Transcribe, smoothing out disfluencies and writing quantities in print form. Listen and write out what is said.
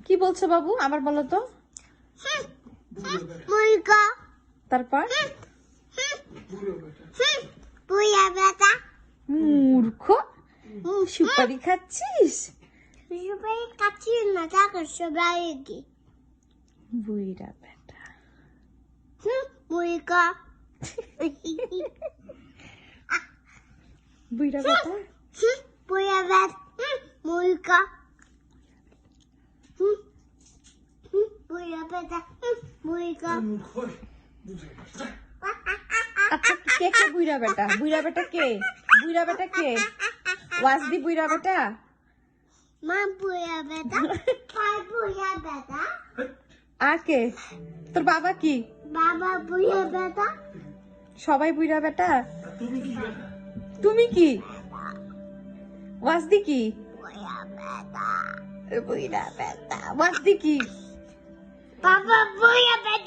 কি বলছো বাবু আবার বলো তো। মুরগা তারপর বুয়া বেটা মূর্খ, সুপারি খাচ্ছিস? সবাই কাছে না থাকো সবাই কি বুইরা বেটা। মুরগা বুইরা বেটা বুয়া বেটা মুরগা বুয়া বেটা মুরগা আচ্ছা কে কে বুইরা বেটা? বুইরা বেটা কে? বুইরা বেটা কে? ওয়াজদি বুইরা বেটা? মা বুয়া বেটা পাই বুয়া বেটা আর কে? তোর বাবা কি? বাবা বুয়া বেটা সবাই বুইরা বেটা। তুমি কি? ওয়াজদি কি? বুয়া বেটা বুইরা বেটা। ওয়াজদি কি? বাবা